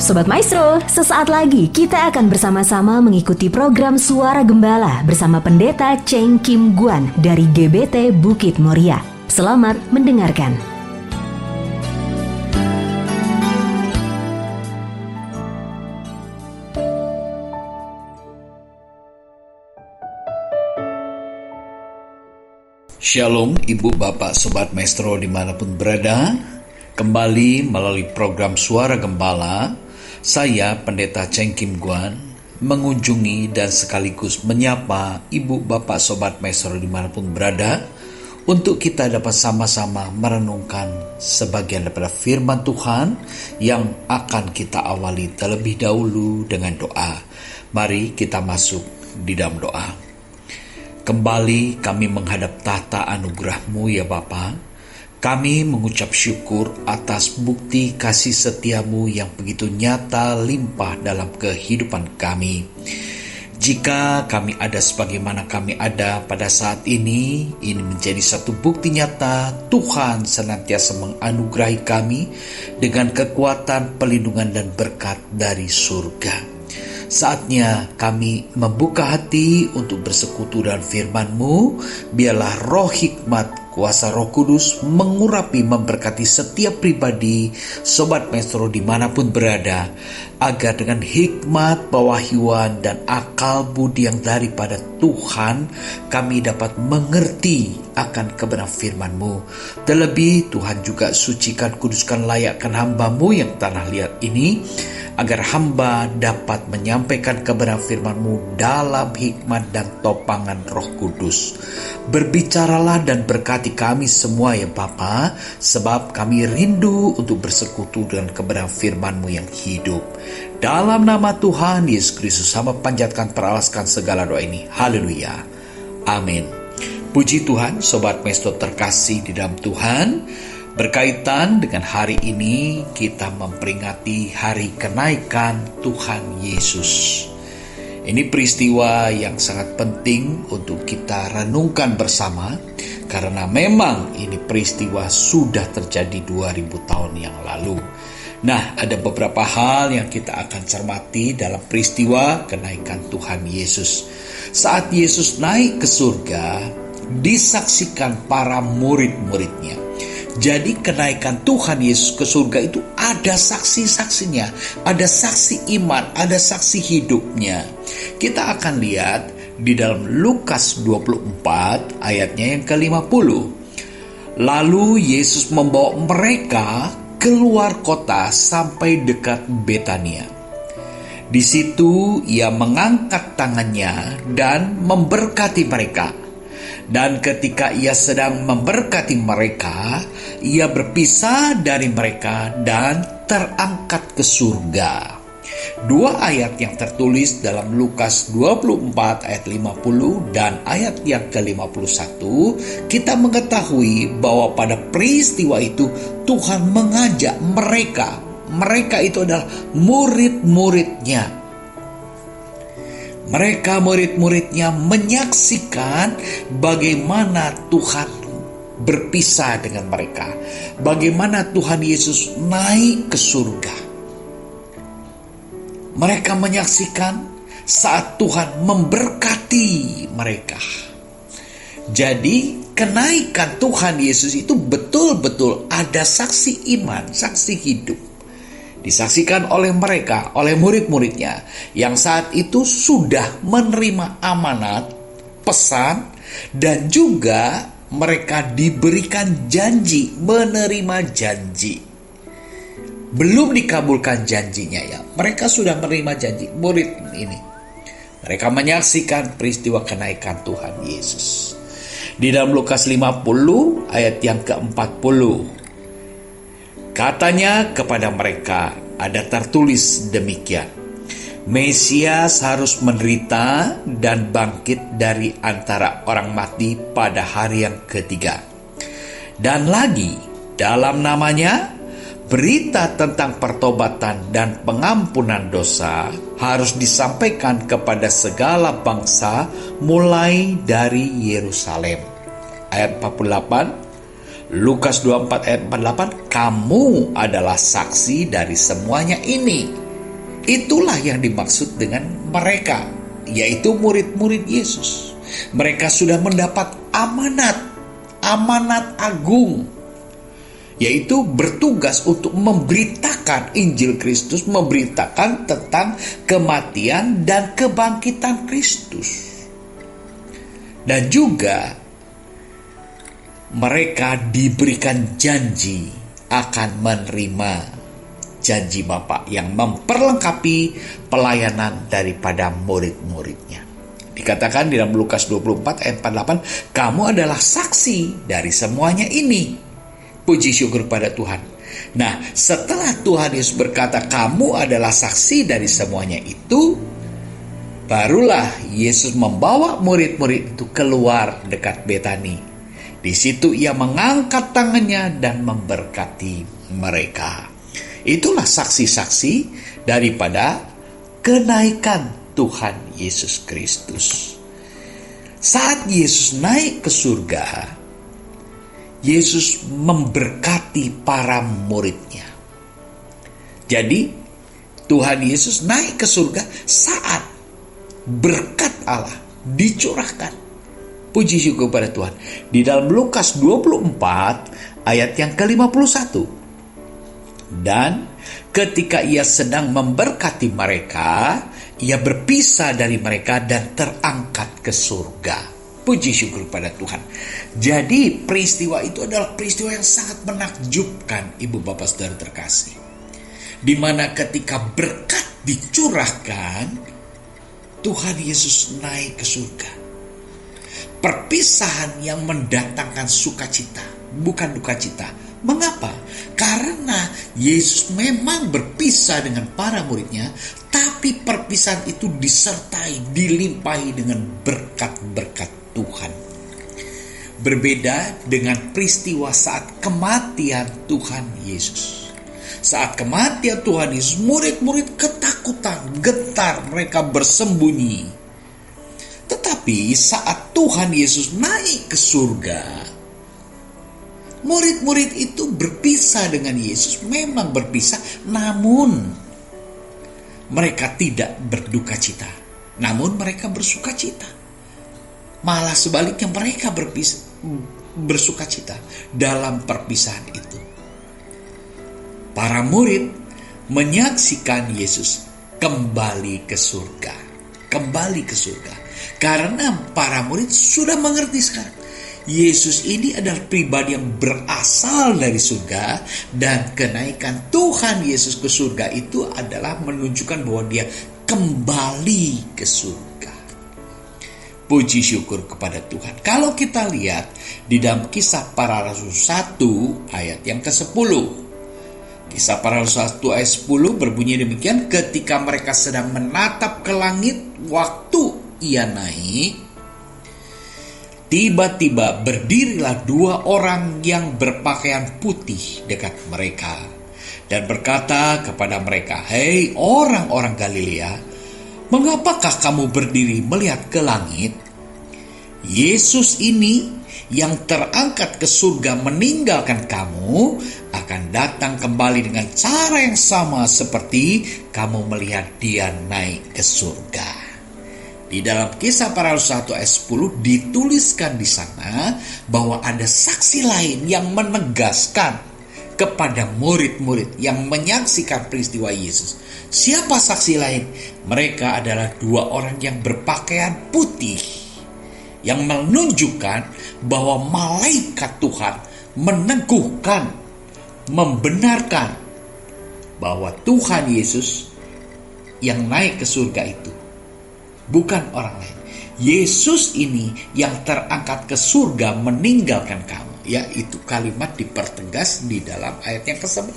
Sobat Maestro, sesaat lagi kita akan bersama-sama mengikuti program Suara Gembala bersama Pendeta Cheng Kim Guan dari GBT Bukit Moria. Selamat mendengarkan. Shalom Ibu Bapak Sobat Maestro dimanapun berada. Kembali melalui program Suara Gembala, saya Pendeta Cheng Kim Guan mengunjungi dan sekaligus menyapa Ibu Bapak Sobat Maestro dimanapun berada untuk kita dapat sama-sama merenungkan sebagian daripada firman Tuhan yang akan kita awali terlebih dahulu dengan doa. Mari kita masuk di dalam doa. Kembali kami menghadap tahta anugerah-Mu ya Bapa. Kami mengucap syukur atas bukti kasih setia-Mu yang begitu nyata limpah dalam kehidupan kami. Jika kami ada sebagaimana kami ada pada saat ini menjadi satu bukti nyata Tuhan senantiasa menganugerahi kami dengan kekuatan, perlindungan dan berkat dari surga. Saatnya kami membuka hati untuk bersekutu dengan firman-Mu. Biarlah roh hikmat, kuasa Roh Kudus mengurapi, memberkati setiap pribadi, Sobat Maestro dimanapun berada, agar dengan hikmat, pewahyuan, dan akal budi yang daripada Tuhan, kami dapat mengerti akan kebenaran firman-Mu. Terlebih Tuhan juga sucikan, kuduskan, layakkan hamba-Mu yang tanah liat ini, agar hamba dapat menyampaikan kebenaran firman-Mu dalam hikmat dan topangan Roh Kudus. Berbicaralah dan berkati kami semua ya Bapa, sebab kami rindu untuk bersekutu dengan kebenaran firman-Mu yang hidup. Dalam nama Tuhan Yesus Kristus, hamba panjatkan peralaskan segala doa ini. Haleluya. Amin. Puji Tuhan, Sobat Maestro terkasih di dalam Tuhan. Berkaitan dengan hari ini, kita memperingati hari kenaikan Tuhan Yesus. Ini peristiwa yang sangat penting untuk kita renungkan bersama, karena memang ini peristiwa sudah terjadi 2000 tahun yang lalu. Nah, ada beberapa hal yang kita akan cermati dalam peristiwa kenaikan Tuhan Yesus. Saat Yesus naik ke surga, disaksikan para murid-muridnya. Jadi kenaikan Tuhan Yesus ke surga itu ada saksi-saksinya, ada saksi iman, ada saksi hidupnya. Kita akan lihat di dalam Lukas 24 ayatnya yang ke-50. Lalu Yesus membawa mereka keluar kota sampai dekat Betania. Di situ ia mengangkat tangannya dan memberkati mereka. Dan ketika ia sedang memberkati mereka, ia berpisah dari mereka dan terangkat ke surga. Dua ayat yang tertulis dalam Lukas 24 ayat 50 dan ayat yang ke-51, kita mengetahui bahwa pada peristiwa itu Tuhan mengajak mereka itu adalah murid-muridnya. Mereka murid-muridnya menyaksikan bagaimana Tuhan berpisah dengan mereka. Bagaimana Tuhan Yesus naik ke surga. Mereka menyaksikan saat Tuhan memberkati mereka. Jadi kenaikan Tuhan Yesus itu betul-betul ada saksi iman, saksi hidup. Disaksikan oleh mereka, oleh murid-muridnya yang saat itu sudah menerima amanat, pesan, dan juga mereka diberikan janji, menerima janji. Belum dikabulkan janjinya ya, mereka sudah menerima janji, murid ini. Mereka menyaksikan peristiwa kenaikan Tuhan Yesus. Di dalam Lukas 50 ayat yang ke-40. Katanya kepada mereka, ada tertulis demikian, Mesias harus menderita dan bangkit dari antara orang mati pada hari yang ketiga. Dan lagi, dalam namanya, berita tentang pertobatan dan pengampunan dosa harus disampaikan kepada segala bangsa mulai dari Yerusalem. Ayat 48, Lukas 24 ayat 48, kamu adalah saksi dari semuanya ini. Itulah yang dimaksud dengan mereka, yaitu murid-murid Yesus. Mereka sudah mendapat amanat agung, yaitu bertugas untuk memberitakan Injil Kristus, memberitakan tentang kematian dan kebangkitan Kristus. Dan juga mereka diberikan janji akan menerima janji Bapa yang memperlengkapi pelayanan daripada murid-muridnya. Dikatakan di dalam Lukas 24 ayat 48, kamu adalah saksi dari semuanya ini. Puji syukur pada Tuhan. Nah, setelah Tuhan Yesus berkata kamu adalah saksi dari semuanya itu, barulah Yesus membawa murid-murid itu keluar dekat Betani. Di situ ia mengangkat tangannya dan memberkati mereka. Itulah saksi-saksi daripada kenaikan Tuhan Yesus Kristus. Saat Yesus naik ke surga, Yesus memberkati para muridnya. Jadi Tuhan Yesus naik ke surga saat berkat Allah dicurahkan. Puji syukur pada Tuhan. Di dalam Lukas 24 ayat yang ke-51. Dan ketika ia sedang memberkati mereka, ia berpisah dari mereka dan terangkat ke surga. Puji syukur pada Tuhan. Jadi peristiwa itu adalah peristiwa yang sangat menakjubkan, ibu bapak saudara terkasih. Di mana ketika berkat dicurahkan, Tuhan Yesus naik ke surga. Perpisahan yang mendatangkan sukacita, bukan duka cita. Mengapa? Karena Yesus memang berpisah dengan para muridnya, tapi perpisahan itu disertai, dilimpahi dengan berkat-berkat Tuhan. Berbeda dengan peristiwa saat kematian Tuhan Yesus. Saat kematian Tuhan Yesus, murid-murid ketakutan, getar, mereka bersembunyi. Tetapi saat Tuhan Yesus naik ke surga, murid-murid itu berpisah dengan Yesus, memang berpisah, namun mereka tidak berduka cita, namun mereka bersuka cita. Malah sebaliknya mereka bersuka cita dalam perpisahan itu. Para murid menyaksikan Yesus kembali ke surga, karena para murid sudah mengerti sekarang. Yesus ini adalah pribadi yang berasal dari surga, dan kenaikan Tuhan Yesus ke surga itu adalah menunjukkan bahwa dia kembali ke surga. Puji syukur kepada Tuhan. Kalau kita lihat di dalam Kisah Para Rasul 1 ayat yang ke-10. Kisah Para Rasul 1 ayat 10 berbunyi demikian, ketika mereka sedang menatap ke langit waktu ia naik, tiba-tiba berdirilah dua orang yang berpakaian putih dekat mereka dan berkata kepada mereka, "Hei orang-orang Galilea, mengapakah kamu berdiri melihat ke langit? Yesus ini yang terangkat ke surga meninggalkan kamu akan datang kembali dengan cara yang sama seperti kamu melihat dia naik ke surga." Di dalam Kisah Para Rasul 1 ayat 10 dituliskan di sana bahwa ada saksi lain yang menegaskan kepada murid-murid yang menyaksikan peristiwa Yesus. Siapa saksi lain? Mereka adalah dua orang yang berpakaian putih, yang menunjukkan bahwa malaikat Tuhan meneguhkan, membenarkan bahwa Tuhan Yesus yang naik ke surga itu bukan orang lain. Yesus ini yang terangkat ke surga meninggalkan kamu. Ya, itu kalimat dipertegas di dalam ayat yang ke-11.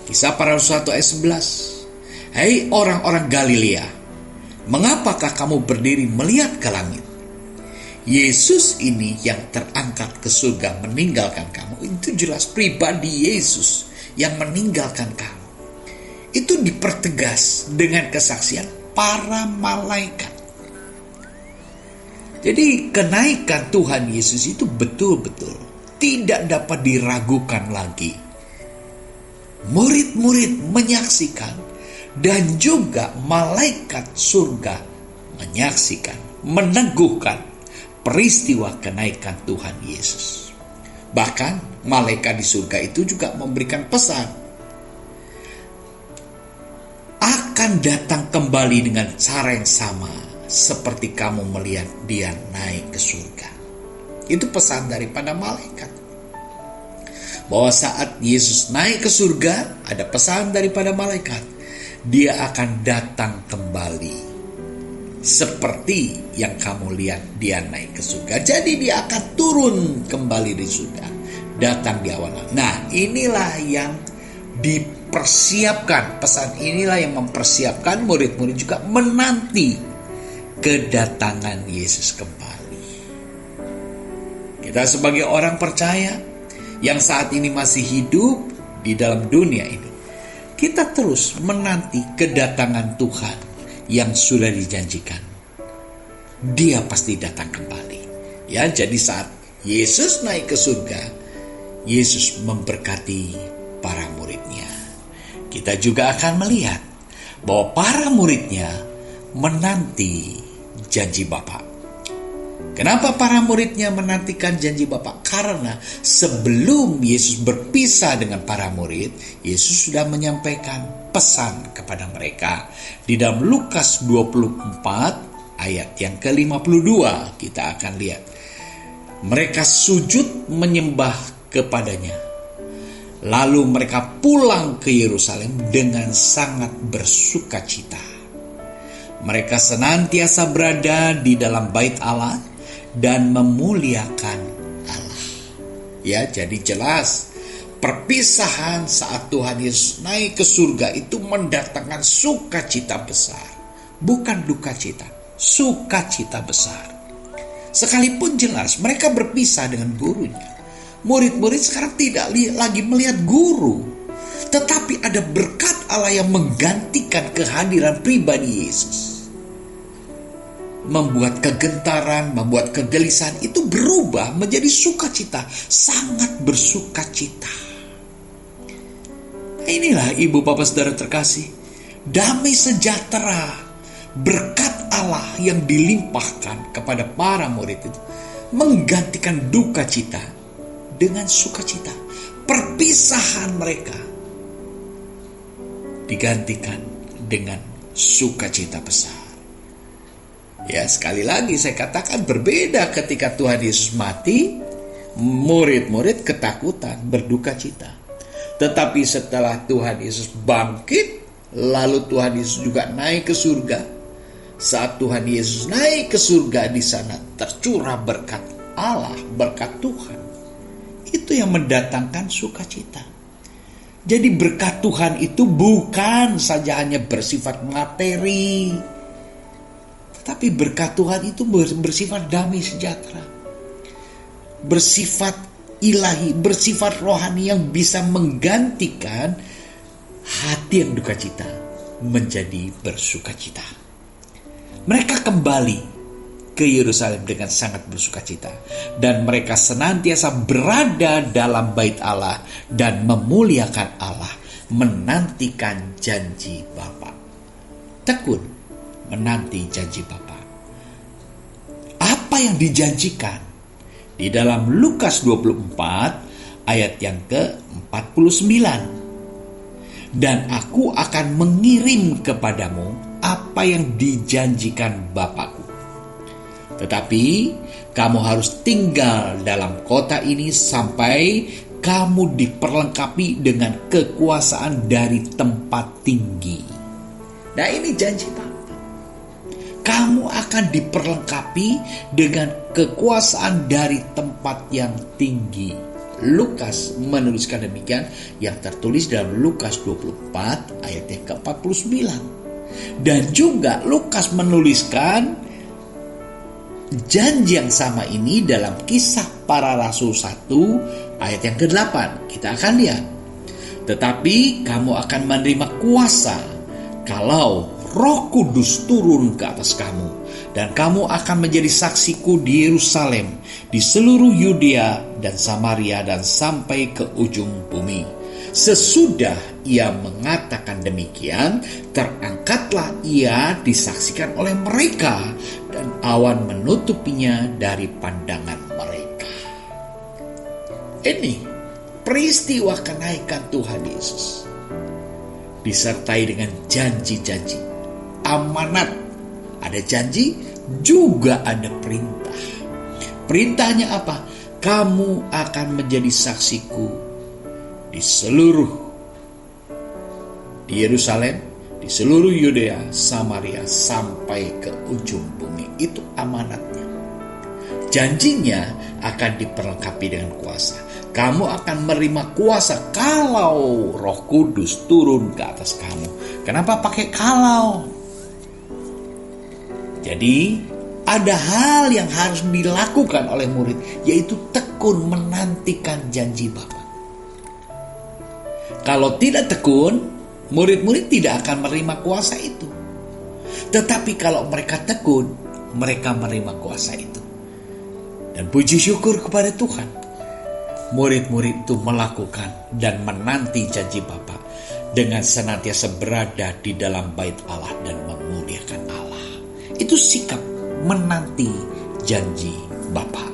Kisah Para Rasul 1 ayat 11. "Hei orang-orang Galilea, mengapakah kamu berdiri melihat ke langit? Yesus ini yang terangkat ke surga meninggalkan kamu." Itu jelas pribadi Yesus yang meninggalkan kamu. Itu dipertegas dengan kesaksian para malaikat. Jadi kenaikan Tuhan Yesus itu betul-betul tidak dapat diragukan lagi. Murid-murid menyaksikan dan juga malaikat surga menyaksikan, meneguhkan peristiwa kenaikan Tuhan Yesus. Bahkan malaikat di surga itu juga memberikan pesan, akan datang kembali dengan cara yang sama seperti kamu melihat dia naik ke surga. Itu pesan daripada malaikat, bahwa saat Yesus naik ke surga, ada pesan daripada malaikat, dia akan datang kembali seperti yang kamu lihat dia naik ke surga. Jadi dia akan turun kembali di surga, datang di awal. Nah, inilah yang dipersiapkan, pesan inilah yang mempersiapkan murid-murid juga menanti kedatangan Yesus kembali. Kita sebagai orang percaya yang saat ini masih hidup di dalam dunia ini, kita terus menanti kedatangan Tuhan yang sudah dijanjikan. Dia pasti datang kembali. Ya, jadi saat Yesus naik ke surga, Yesus memberkati para muridnya. Kita juga akan melihat bahwa para muridnya menanti janji Bapa. Kenapa para muridnya menantikan janji Bapa? Karena sebelum Yesus berpisah dengan para murid, Yesus sudah menyampaikan pesan kepada mereka. Di dalam Lukas 24 ayat yang ke-52 kita akan lihat. Mereka sujud menyembah kepadanya. Lalu mereka pulang ke Yerusalem dengan sangat bersukacita. Mereka senantiasa berada di dalam bait Allah dan memuliakan Allah. Ya, jadi jelas perpisahan saat Tuhan Yesus naik ke surga itu mendatangkan sukacita besar, bukan duka cita, sukacita besar. Sekalipun jelas mereka berpisah dengan gurunya, murid-murid sekarang tidak lagi melihat guru, tetapi ada berkat Allah yang menggantikan kehadiran pribadi Yesus. Membuat kegentaran, membuat kegelisahan itu berubah menjadi sukacita, sangat bersukacita. Inilah ibu bapak saudara terkasih, damai sejahtera, berkat Allah yang dilimpahkan kepada para murid itu menggantikan duka cita dengan sukacita. Perpisahan mereka digantikan dengan sukacita besar. Ya, sekali lagi saya katakan berbeda ketika Tuhan Yesus mati, murid-murid ketakutan, berduka cita. Tetapi setelah Tuhan Yesus bangkit, lalu Tuhan Yesus juga naik ke surga. Saat Tuhan Yesus naik ke surga, di sana tercurah berkat Allah, berkat Tuhan. Itu yang mendatangkan sukacita. Jadi berkat Tuhan itu bukan saja hanya bersifat materi, tapi berkat Tuhan itu bersifat damai sejahtera, bersifat ilahi, bersifat rohani yang bisa menggantikan hati yang duka cita menjadi bersukacita. Mereka kembali ke Yerusalem dengan sangat bersukacita, dan mereka senantiasa berada dalam bait Allah dan memuliakan Allah, menantikan janji Bapa. Tekun menanti janji Bapa. Apa yang dijanjikan di dalam Lukas 24 ayat yang ke-49? Dan aku akan mengirim kepadamu apa yang dijanjikan Bapakku. Tetapi kamu harus tinggal dalam kota ini sampai kamu diperlengkapi dengan kekuasaan dari tempat tinggi. Nah, ini janji Bapa. Kamu akan diperlengkapi dengan kekuasaan dari tempat yang tinggi. Lukas menuliskan demikian, yang tertulis dalam Lukas 24 ayat yang ke-49. Dan juga Lukas menuliskan janji yang sama ini dalam Kisah Para Rasul 1 ayat yang ke-8. Kita akan lihat. Tetapi kamu akan menerima kuasa kalau Roh Kudus turun ke atas kamu, dan kamu akan menjadi saksiku di Yerusalem, di seluruh Yudea dan Samaria, dan sampai ke ujung bumi. Sesudah ia mengatakan demikian, terangkatlah ia disaksikan oleh mereka, dan awan menutupinya dari pandangan mereka. Ini peristiwa kenaikan Tuhan Yesus, disertai dengan janji-janji, amanat. Ada janji, juga ada perintah. Perintahnya apa? Kamu akan menjadi saksiku di Yerusalem, di seluruh Yudea, Samaria, sampai ke ujung bumi. Itu amanatnya. Janjinya akan diperlengkapi dengan kuasa. Kamu akan menerima kuasa kalau Roh Kudus turun ke atas kamu. Kenapa pakai kalau? Jadi ada hal yang harus dilakukan oleh murid, yaitu tekun menantikan janji Bapa. Kalau tidak tekun, murid-murid tidak akan menerima kuasa itu. Tetapi kalau mereka tekun, mereka menerima kuasa itu. Dan puji syukur kepada Tuhan, murid-murid itu melakukan dan menanti janji Bapa dengan senantiasa berada di dalam bait Allah dan memuliakan Allah. Itu sikap menanti janji Bapa.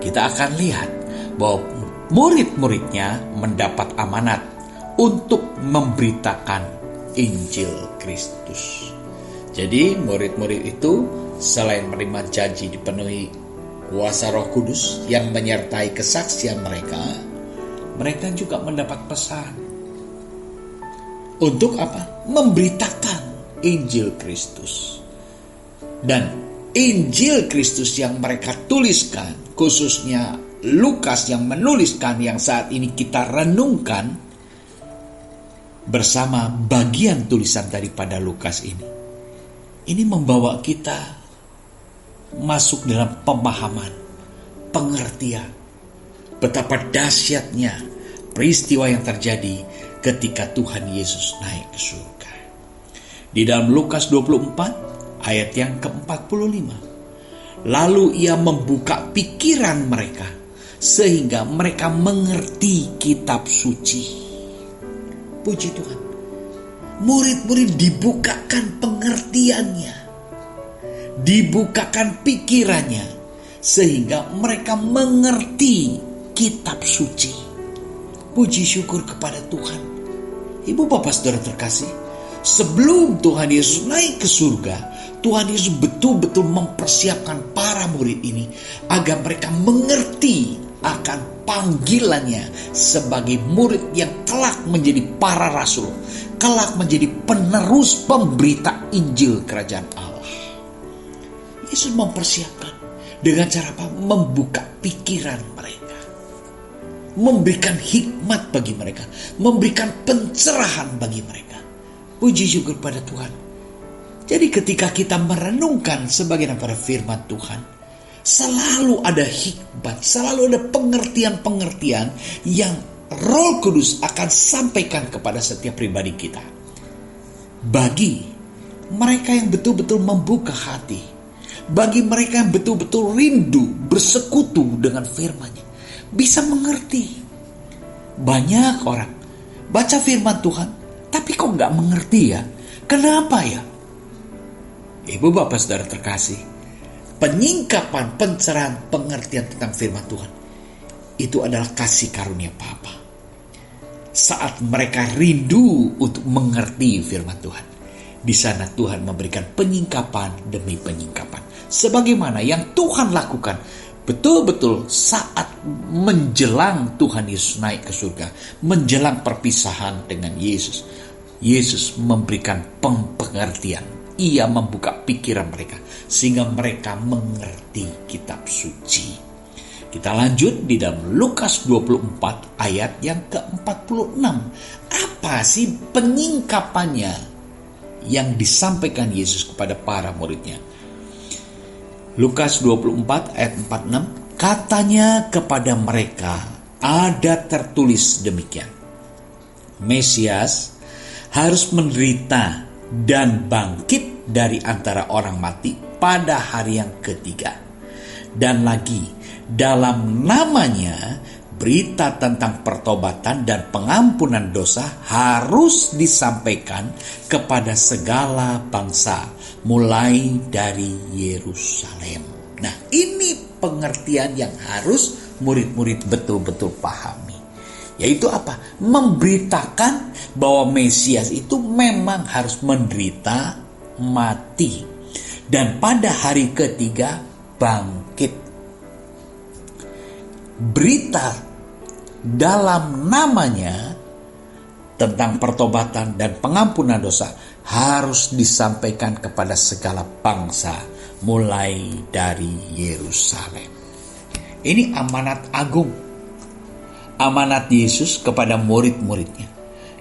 Kita akan lihat bahwa murid-muridnya mendapat amanat untuk memberitakan Injil Kristus. Jadi murid-murid itu selain menerima janji dipenuhi kuasa Roh Kudus yang menyertai kesaksian mereka, mereka juga mendapat pesan. Untuk apa? Memberitakan Injil Kristus. Dan Injil Kristus yang mereka tuliskan, khususnya Lukas yang menuliskan yang saat ini kita renungkan bersama bagian tulisan daripada Lukas ini membawa kita masuk dalam pemahaman, pengertian betapa dahsyatnya peristiwa yang terjadi ketika Tuhan Yesus naik ke surga. Di dalam Lukas 24 ayat yang ke-45, lalu ia membuka pikiran mereka sehingga mereka mengerti kitab suci. Puji Tuhan, murid-murid dibukakan pengertiannya, dibukakan pikirannya sehingga mereka mengerti kitab suci. Puji syukur kepada Tuhan. Ibu bapak saudara terkasih, sebelum Tuhan Yesus naik ke surga, Tuhan Yesus betul-betul mempersiapkan para murid ini agar mereka mengerti akan panggilannya sebagai murid yang kelak menjadi para rasul, kelak menjadi penerus pemberita Injil Kerajaan Allah. Yesus mempersiapkan dengan cara apa? Membuka pikiran mereka, memberikan hikmat bagi mereka, memberikan pencerahan bagi mereka. Puji syukur pada Tuhan. Jadi ketika kita merenungkan sebagian daripada firman Tuhan, selalu ada hikmat, selalu ada pengertian-pengertian yang Roh Kudus akan sampaikan kepada setiap pribadi kita. Bagi mereka yang betul-betul membuka hati, bagi mereka yang betul-betul rindu bersekutu dengan firman-Nya, bisa mengerti. Banyak orang baca firman Tuhan, tapi kok gak mengerti ya? Kenapa ya? Ibu bapak saudara terkasih, penyingkapan, pencerahan, pengertian tentang firman Tuhan itu adalah kasih karunia Bapa. Saat mereka rindu untuk mengerti firman Tuhan, di sana Tuhan memberikan penyingkapan demi penyingkapan, sebagaimana yang Tuhan lakukan betul-betul saat menjelang Tuhan Yesus naik ke surga, menjelang perpisahan dengan Yesus. Yesus memberikan pengertian. Ia membuka pikiran mereka sehingga mereka mengerti kitab suci. Kita lanjut di dalam Lukas 24 ayat yang ke-46. Apa sih penyingkapannya yang disampaikan Yesus kepada para muridnya? Lukas 24 ayat 46, katanya kepada mereka, ada tertulis demikian, Mesias harus menderita dan bangkit dari antara orang mati pada hari yang ketiga. Dan lagi dalam namanya berita tentang pertobatan dan pengampunan dosa harus disampaikan kepada segala bangsa, mulai dari Yerusalem. Nah, ini pengertian yang harus murid-murid betul-betul pahami. Yaitu apa? Memberitakan bahwa Mesias itu memang harus menderita, mati, dan pada hari ketiga bangkit. Berita dalam namanya tentang pertobatan dan pengampunan dosa harus disampaikan kepada segala bangsa, mulai dari Yerusalem. Ini amanat agung, amanat Yesus kepada murid-muridnya,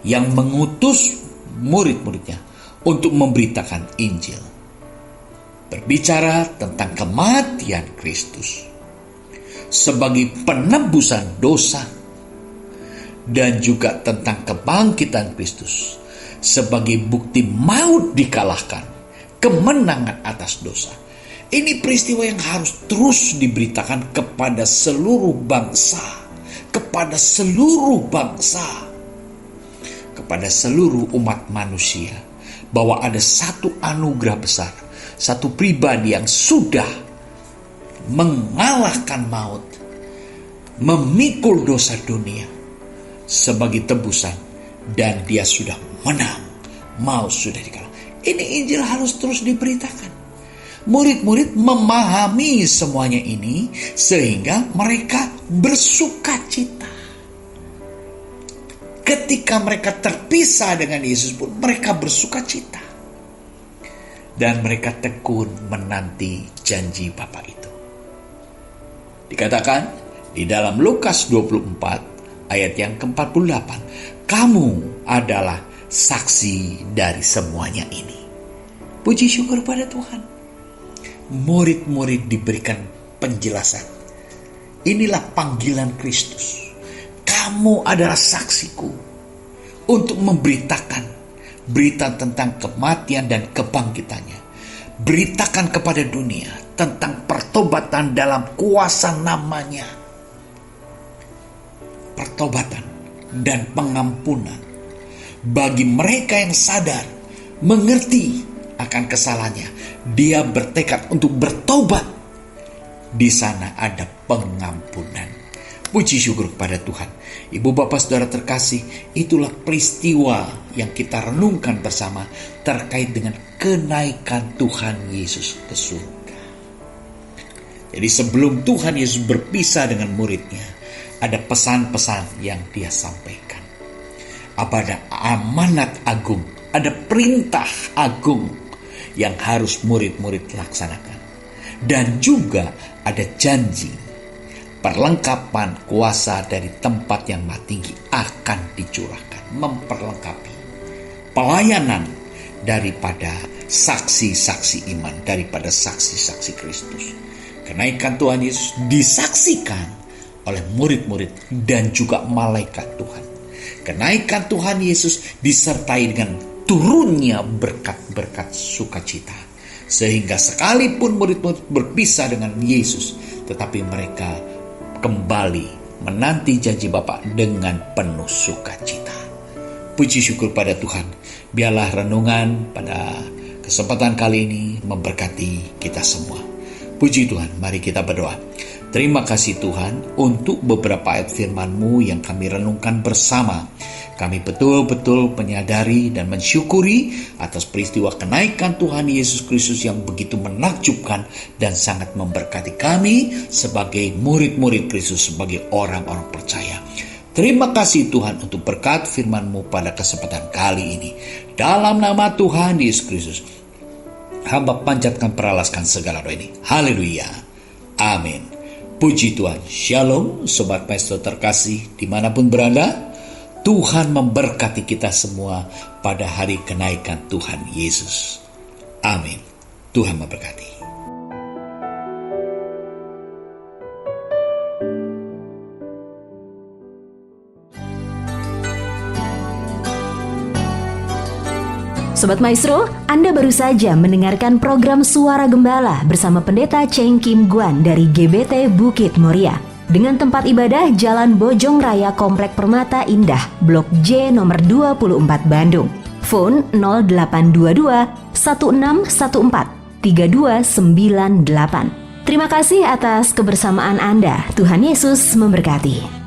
yang mengutus murid-muridnya untuk memberitakan Injil, berbicara tentang kematian Kristus sebagai penebusan dosa, dan juga tentang kebangkitan Kristus sebagai bukti maut dikalahkan, kemenangan atas dosa. Ini peristiwa yang harus terus diberitakan kepada seluruh bangsa, kepada seluruh umat manusia, bahwa ada satu anugerah besar, satu pribadi yang sudah mengalahkan maut, memikul dosa dunia sebagai tebusan, dan dia sudah menang, maut sudah dikalahkan. Ini Injil harus terus diberitakan. Murid-murid memahami semuanya ini sehingga mereka bersuka cita. Ketika mereka terpisah dengan Yesus pun mereka bersuka cita. Dan mereka tekun menanti janji Bapa itu. Dikatakan di dalam Lukas 24 ayat yang ke-48, kamu adalah saksi dari semuanya ini. Puji syukur pada Tuhan. Murid-murid diberikan penjelasan. Inilah panggilan Kristus. Kamu adalah saksiku untuk memberitakan berita tentang kematian dan kebangkitannya. Beritakan kepada dunia tentang pertobatan dalam kuasa namanya. Pertobatan dan pengampunan bagi mereka yang sadar, mengerti akan kesalahannya. Dia bertekad untuk bertobat. Di sana ada pengampunan. Puji syukur kepada Tuhan. Ibu bapak saudara terkasih, itulah peristiwa yang kita renungkan bersama terkait dengan kenaikan Tuhan Yesus ke surga. Jadi sebelum Tuhan Yesus berpisah dengan muridnya, ada pesan-pesan yang dia sampaikan. Ada amanat agung, ada perintah agung yang harus murid-murid laksanakan. Dan juga ada janji perlengkapan kuasa dari tempat yang maha tinggi akan dicurahkan, memperlengkapi pelayanan daripada saksi-saksi iman, daripada saksi-saksi Kristus. Kenaikan Tuhan Yesus disaksikan oleh murid-murid dan juga malaikat Tuhan. Kenaikan Tuhan Yesus disertai dengan turunnya berkat-berkat sukacita. Sehingga sekalipun murid-murid berpisah dengan Yesus, tetapi mereka kembali menanti janji Bapa dengan penuh sukacita. Puji syukur pada Tuhan. Biarlah renungan pada kesempatan kali ini memberkati kita semua. Puji Tuhan, mari kita berdoa. Terima kasih Tuhan untuk beberapa ayat firman-Mu yang kami renungkan bersama. Kami betul-betul menyadari dan mensyukuri atas peristiwa kenaikan Tuhan Yesus Kristus yang begitu menakjubkan dan sangat memberkati kami sebagai murid-murid Kristus, sebagai orang-orang percaya. Terima kasih Tuhan untuk berkat firman-Mu pada kesempatan kali ini. Dalam nama Tuhan Yesus Kristus, hamba panjatkan peralaskan segala doa ini. Haleluya. Amin. Puji Tuhan. Shalom Sobat Maestro terkasih dimanapun berada. Tuhan memberkati kita semua pada hari kenaikan Tuhan Yesus. Amin. Tuhan memberkati. Sobat Maestro, Anda baru saja mendengarkan program Suara Gembala bersama Pendeta Cheng Kim Guan dari GBT Bukit Moria. dengan tempat ibadah Jalan Bojong Raya Komplek Permata Indah, Blok J nomor 24 Bandung. Phone 0822 1614 3298. Terima kasih atas kebersamaan Anda. Tuhan Yesus memberkati.